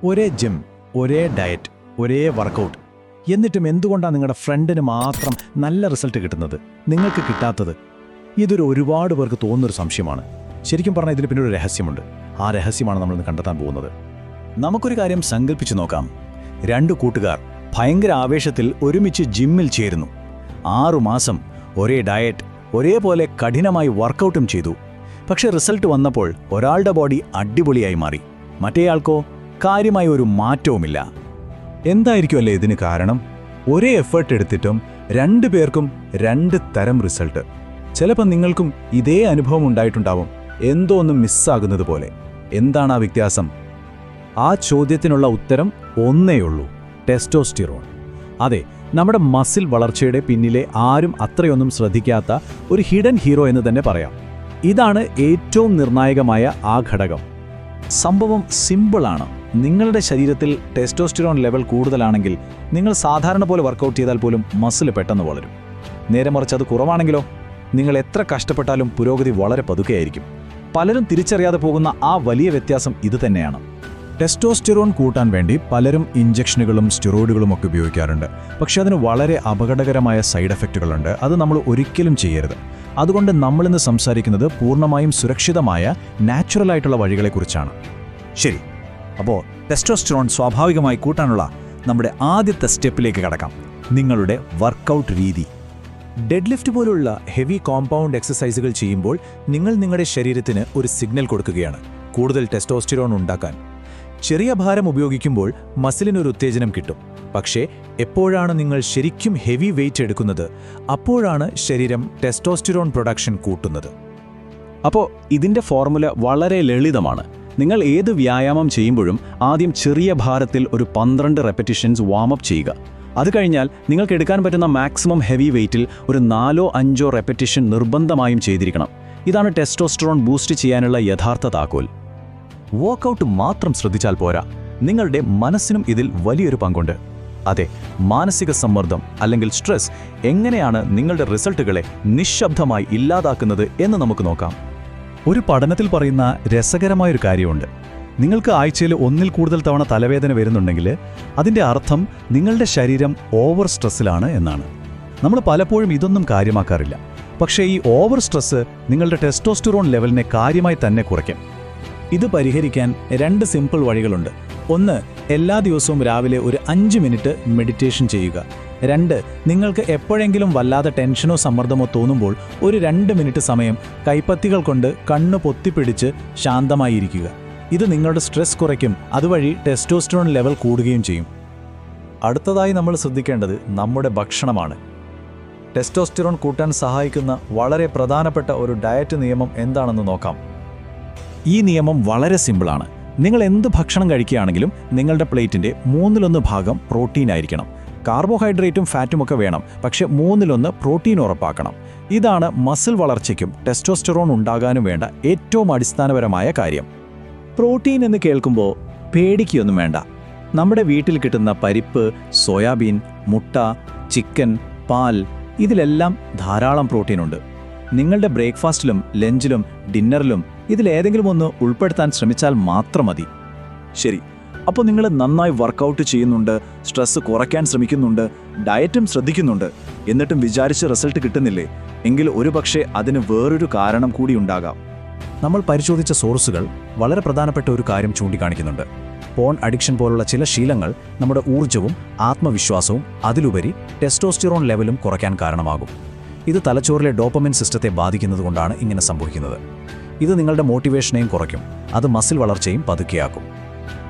ഒരേ ജിം, ഒരേ ഡയറ്റ്, ഒരേ വർക്കൗട്ട്. എന്നിട്ടും എന്തുകൊണ്ടാണ് നിങ്ങളുടെ ഫ്രണ്ടിന് മാത്രം നല്ല റിസൾട്ട് കിട്ടുന്നത്, നിങ്ങൾക്ക് കിട്ടാത്തത്? ഇതൊരു ഒരുപാട് പേർക്ക് തോന്നുന്നൊരു സംശയമാണ്. ശരിക്കും പറഞ്ഞാൽ ഇതിന് പിന്നൊരു രഹസ്യമുണ്ട്. ആ രഹസ്യമാണ് നമ്മളിന്ന് കണ്ടെത്താൻ പോകുന്നത്. നമുക്കൊരു കാര്യം സങ്കല്പിച്ചു നോക്കാം. 2 കൂട്ടുകാർ ഭയങ്കര ആവേശത്തിൽ ഒരുമിച്ച് ജിമ്മിൽ ചേരുന്നു. 6 മാസം ഒരേ ഡയറ്റ്, ഒരേപോലെ കഠിനമായി വർക്കൗട്ടും ചെയ്തു. പക്ഷേ റിസൾട്ട് വന്നപ്പോൾ ഒരാളുടെ ബോഡി അടിപൊളിയായി മാറി, മറ്റേയാൾക്കോ കാര്യമായ ഒരു മാറ്റവുമില്ല. എന്തായിരിക്കുമല്ലേ ഇതിന് കാരണം? ഒരേ എഫേർട്ട് എടുത്തിട്ടും 2 പേർക്കും 2 തരം റിസൾട്ട്. ചിലപ്പോൾ നിങ്ങൾക്കും ഇതേ അനുഭവം ഉണ്ടായിട്ടുണ്ടാവും, എന്തോ ഒന്ന് മിസ്സാകുന്നത് പോലെ. എന്താണ് ആ വ്യത്യാസം? ആ ചോദ്യത്തിനുള്ള ഉത്തരം ഒന്നേയുള്ളൂ: ടെസ്റ്റോസ്റ്റിറോൺ. അതെ, നമ്മുടെ മസിൽ വളർച്ചയുടെ പിന്നിലെ ആരും അത്രയൊന്നും ശ്രദ്ധിക്കാത്ത ഒരു ഹിഡൻ ഹീറോ എന്ന് തന്നെ പറയാം. ഇതാണ് ഏറ്റവും നിർണായകമായ ആ ഘടകം. സംഭവം സിമ്പിളാണ്. നിങ്ങളുടെ ശരീരത്തിൽ ടെസ്റ്റോസ്റ്റിറോൺ ലെവൽ കൂടുതലാണെങ്കിൽ നിങ്ങൾ സാധാരണ പോലെ വർക്കൗട്ട് ചെയ്താൽ പോലും മസിൽ പെട്ടെന്ന് വളരും. നേരെ മറിച്ച് അത് കുറവാണെങ്കിലോ, നിങ്ങൾ എത്ര കഷ്ടപ്പെട്ടാലും പുരോഗതി വളരെ പതുക്കെയായിരിക്കും. പലരും തിരിച്ചറിയാതെ പോകുന്ന ആ വലിയ വ്യത്യാസം ഇത് തന്നെയാണ്. ടെസ്റ്റോസ്റ്റിറോൺ കൂട്ടാൻ വേണ്ടി പലരും ഇഞ്ചക്ഷനുകളും സ്റ്റിറോയിഡുകളും ഒക്കെ ഉപയോഗിക്കാറുണ്ട്. പക്ഷേ അതിന് വളരെ അപകടകരമായ സൈഡ് എഫക്റ്റുകളുണ്ട്. അത് നമ്മൾ ഒരിക്കലും ചെയ്യരുത്. അതുകൊണ്ട് നമ്മളിന്ന് സംസാരിക്കുന്നത് പൂർണ്ണമായും സുരക്ഷിതമായ നാച്ചുറലായിട്ടുള്ള വഴികളെക്കുറിച്ചാണ്. ശരി, അപ്പോൾ ടെസ്റ്റോസ്റ്റിറോൺ സ്വാഭാവികമായി കൂട്ടാനുള്ള നമ്മുടെ ആദ്യത്തെ സ്റ്റെപ്പിലേക്ക് കടക്കാം: നിങ്ങളുടെ വർക്കൗട്ട് രീതി. ഡെഡ് ലിഫ്റ്റ് പോലുള്ള ഹെവി കോമ്പൗണ്ട് എക്സസൈസുകൾ ചെയ്യുമ്പോൾ നിങ്ങൾ നിങ്ങളുടെ ശരീരത്തിന് ഒരു സിഗ്നൽ കൊടുക്കുകയാണ് കൂടുതൽ ടെസ്റ്റോസ്റ്റിറോൺ ഉണ്ടാക്കാൻ. ചെറിയ ഭാരം ഉപയോഗിക്കുമ്പോൾ മസിലിനൊരു ഉത്തേജനം കിട്ടും. പക്ഷേ എപ്പോഴാണ് നിങ്ങൾ ശരിക്കും ഹെവി വെയിറ്റ് എടുക്കുന്നത്, അപ്പോഴാണ് ശരീരം ടെസ്റ്റോസ്റ്റിറോൺ പ്രൊഡക്ഷൻ കൂട്ടുന്നത്. അപ്പോൾ ഇതിൻ്റെ ഫോർമുല വളരെ ലളിതമാണ്. നിങ്ങൾ ഏത് വ്യായാമം ചെയ്യുമ്പോഴും ആദ്യം ചെറിയ ഭാരത്തിൽ ഒരു 12 റെപ്പറ്റീഷൻസ് വാമപ്പ് ചെയ്യുക. അത് കഴിഞ്ഞാൽ നിങ്ങൾക്ക് എടുക്കാൻ പറ്റുന്ന മാക്സിമം ഹെവി വെയിറ്റിൽ ഒരു 4-5 റെപ്പറ്റീഷൻ നിർബന്ധമായും ചെയ്തിരിക്കണം. ഇതാണ് ടെസ്റ്റോസ്റ്റിറോൺ ബൂസ്റ്റ് ചെയ്യാനുള്ള യഥാർത്ഥ താക്കോൽ. വർക്കൗട്ട് മാത്രം ശ്രദ്ധിച്ചാൽ പോരാ, നിങ്ങളുടെ മനസ്സിനും ഇതിൽ വലിയൊരു പങ്കുണ്ട്. അതെ, മാനസിക സമ്മർദ്ദം അല്ലെങ്കിൽ സ്ട്രെസ് എങ്ങനെയാണ് നിങ്ങളുടെ റിസൾട്ടുകളെ നിശബ്ദമായി ഇല്ലാതാക്കുന്നത് എന്ന് നമുക്ക് നോക്കാം. ഒരു പഠനത്തിൽ പറയുന്ന രസകരമായൊരു കാര്യമുണ്ട്. നിങ്ങൾക്ക് ആഴ്ചയിൽ 1-ൽ കൂടുതൽ തവണ തലവേദന വരുന്നുണ്ടെങ്കിൽ അതിൻ്റെ അർത്ഥം നിങ്ങളുടെ ശരീരം ഓവർ സ്ട്രെസ്സിലാണ് എന്നാണ്. നമ്മൾ പലപ്പോഴും ഇതൊന്നും കാര്യമാക്കാറില്ല. പക്ഷേ ഈ ഓവർ സ്ട്രെസ് നിങ്ങളുടെ ടെസ്റ്റോസ്റ്റിറോൺ ലെവലിനെ കാര്യമായി തന്നെ കുറയ്ക്കും. ഇത് പരിഹരിക്കാൻ 2 സിമ്പിൾ വഴികളുണ്ട്. 1, എല്ലാ ദിവസവും രാവിലെ ഒരു 5 മിനിറ്റ് മെഡിറ്റേഷൻ ചെയ്യുക. 2, നിങ്ങൾക്ക് എപ്പോഴെങ്കിലും വല്ലാതെ ടെൻഷനോ സമ്മർദ്ദമോ തോന്നുമ്പോൾ ഒരു 2 മിനിറ്റ് സമയം കൈപ്പത്തികൾ കൊണ്ട് കണ്ണ് പൊത്തിപ്പിടിച്ച് ശാന്തമായിരിക്കുക. ഇത് നിങ്ങളുടെ സ്ട്രെസ് കുറയ്ക്കും, അതുവഴി ടെസ്റ്റോസ്റ്റിറോൺ ലെവൽ കൂടുകയും ചെയ്യും. അടുത്തതായി നമ്മൾ ശ്രദ്ധിക്കേണ്ടത് നമ്മുടെ ഭക്ഷണമാണ്. ടെസ്റ്റോസ്റ്റിറോൺ കൂട്ടാൻ സഹായിക്കുന്ന വളരെ പ്രധാനപ്പെട്ട ഒരു ഡയറ്റ് നിയമം എന്താണെന്ന് നോക്കാം. ഈ നിയമം വളരെ സിമ്പിളാണ്. നിങ്ങൾ എന്ത് ഭക്ഷണം കഴിക്കുകയാണെങ്കിലും നിങ്ങളുടെ പ്ലേറ്റിൻ്റെ 1/3 ഭാഗം പ്രോട്ടീൻ ആയിരിക്കണം. കാർബോഹൈഡ്രേറ്റും ഫാറ്റുമൊക്കെ വേണം, പക്ഷേ 1/3 പ്രോട്ടീൻ ഉറപ്പാക്കണം. ഇതാണ് മസിൽ വളർച്ചയ്ക്കും ടെസ്റ്റോസ്റ്റിറോൺ ഉണ്ടാകാനും വേണ്ട ഏറ്റവും അടിസ്ഥാനപരമായ കാര്യം. പ്രോട്ടീൻ എന്ന് കേൾക്കുമ്പോൾ പേടിക്കൊന്നും വേണ്ട. നമ്മുടെ വീട്ടിൽ കിട്ടുന്ന പരിപ്പ്, സോയാബീൻ, മുട്ട, ചിക്കൻ, പാൽ, ഇതിലെല്ലാം ധാരാളം പ്രോട്ടീനുണ്ട്. നിങ്ങളുടെ ബ്രേക്ക്ഫാസ്റ്റിലും ലഞ്ചിലും ഡിന്നറിലും ഇതിലേതെങ്കിലും ഒന്ന് ഉൾപ്പെടുത്താൻ ശ്രമിച്ചാൽ മാത്രം മതി. ശരി, അപ്പോൾ നിങ്ങൾ നന്നായി വർക്കൗട്ട് ചെയ്യുന്നുണ്ട്, സ്ട്രെസ് കുറയ്ക്കാൻ ശ്രമിക്കുന്നുണ്ട്, ഡയറ്റും ശ്രദ്ധിക്കുന്നുണ്ട്, എന്നിട്ടും വിചാരിച്ച റിസൾട്ട് കിട്ടുന്നില്ലേ? എങ്കിൽ ഒരുപക്ഷെ അതിന് വേറൊരു കാരണം കൂടി ഉണ്ടാകാം. നമ്മൾ പരിശോധിച്ച സോഴ്സുകൾ വളരെ പ്രധാനപ്പെട്ട ഒരു കാര്യം ചൂണ്ടിക്കാണിക്കുന്നുണ്ട്. പോൺ അഡിക്ഷൻ പോലുള്ള ചില ശീലങ്ങൾ നമ്മുടെ ഊർജ്ജവും ആത്മവിശ്വാസവും അതിലുപരി ടെസ്റ്റോസ്റ്റിറോൺ ലെവലും കുറയ്ക്കാൻ കാരണമാകും. ഇത് തലച്ചോറിലെ ഡോപ്പമിൻ സിസ്റ്റത്തെ ബാധിക്കുന്നതുകൊണ്ടാണ് ഇങ്ങനെ സംഭവിക്കുന്നത്. ഇത് നിങ്ങളുടെ മോട്ടിവേഷനെയും കുറയ്ക്കും, അത് മസിൽ വളർച്ചയും പതുക്കെയാക്കും.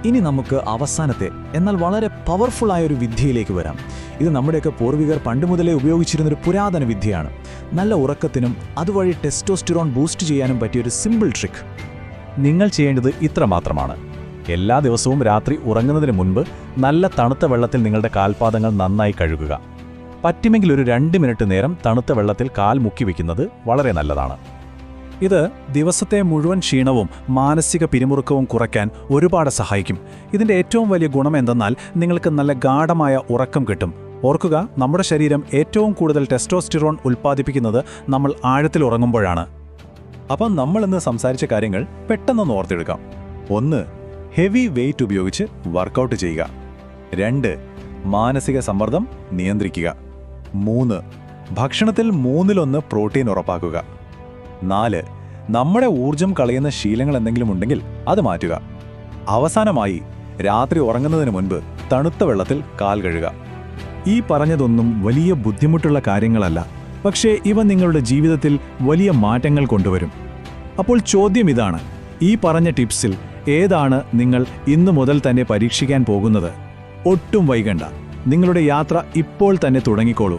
ഇനി നമുക്ക് അവസാനത്തെ എന്നാൽ വളരെ പവർഫുള്ളായ ഒരു വിദ്യയിലേക്ക് വരാം. ഇത് നമ്മുടെയൊക്കെ പൂർവികർ പണ്ടുമുതലേ ഉപയോഗിച്ചിരുന്നൊരു പുരാതന വിദ്യയാണ്. നല്ല ഉറക്കത്തിനും അതുവഴി ടെസ്റ്റോസ്റ്റിറോൺ ബൂസ്റ്റ് ചെയ്യാനും പറ്റിയൊരു സിമ്പിൾ ട്രിക്ക്. നിങ്ങൾ ചെയ്യേണ്ടത് ഇത്ര മാത്രമാണ്. എല്ലാ ദിവസവും രാത്രി ഉറങ്ങുന്നതിന് മുൻപ് നല്ല തണുത്ത വെള്ളത്തിൽ നിങ്ങളുടെ കാൽപാദങ്ങൾ നന്നായി കഴുകുക. പറ്റുമെങ്കിൽ ഒരു 2 മിനിറ്റ് നേരം തണുത്ത വെള്ളത്തിൽ കാൽ മുക്കി വയ്ക്കുന്നത് വളരെ നല്ലതാണ്. ഇത് ദിവസത്തെ മുഴുവൻ ക്ഷീണവും മാനസിക പിരിമുറുക്കവും കുറയ്ക്കാൻ ഒരുപാട് സഹായിക്കും. ഇതിൻ്റെ ഏറ്റവും വലിയ ഗുണം എന്തെന്നാൽ നിങ്ങൾക്ക് നല്ല ഗാഢമായ ഉറക്കം കിട്ടും. ഓർക്കുക, നമ്മുടെ ശരീരം ഏറ്റവും കൂടുതൽ ടെസ്റ്റോസ്റ്റിറോൺ ഉൽപ്പാദിപ്പിക്കുന്നത് നമ്മൾ ആഴത്തിൽ ഉറങ്ങുമ്പോഴാണ്. അപ്പം നമ്മളിന്ന് സംസാരിച്ച കാര്യങ്ങൾ പെട്ടെന്നൊന്ന് ഓർത്തെടുക്കാം. 1, ഹെവി വെയിറ്റ് ഉപയോഗിച്ച് വർക്കൗട്ട് ചെയ്യുക. 2. മാനസിക സമ്മർദ്ദം നിയന്ത്രിക്കുക. 3. ഭക്ഷണത്തിൽ 1/3 പ്രോട്ടീൻ ഉറപ്പാക്കുക. 4. നമ്മുടെ ഊർജം കളയുന്ന ശീലങ്ങൾ എന്തെങ്കിലും ഉണ്ടെങ്കിൽ അത് മാറ്റുക. അവസാനമായി രാത്രി ഉറങ്ങുന്നതിന് മുൻപ് തണുത്ത വെള്ളത്തിൽ കാൽ കഴുകുക. ഈ പറഞ്ഞതൊന്നും വലിയ ബുദ്ധിമുട്ടുള്ള കാര്യങ്ങളല്ല, പക്ഷേ ഇവ നിങ്ങളുടെ ജീവിതത്തിൽ വലിയ മാറ്റങ്ങൾ കൊണ്ടുവരും. അപ്പോൾ ചോദ്യം ഇതാണ്, ഈ പറഞ്ഞ ടിപ്സിൽ ഏതാണ് നിങ്ങൾ ഇന്നു മുതൽ തന്നെ പരീക്ഷിക്കാൻ പോകുന്നത്? ഒട്ടും വൈകണ്ട, നിങ്ങളുടെ യാത്ര ഇപ്പോൾ തന്നെ തുടങ്ങിക്കോളൂ.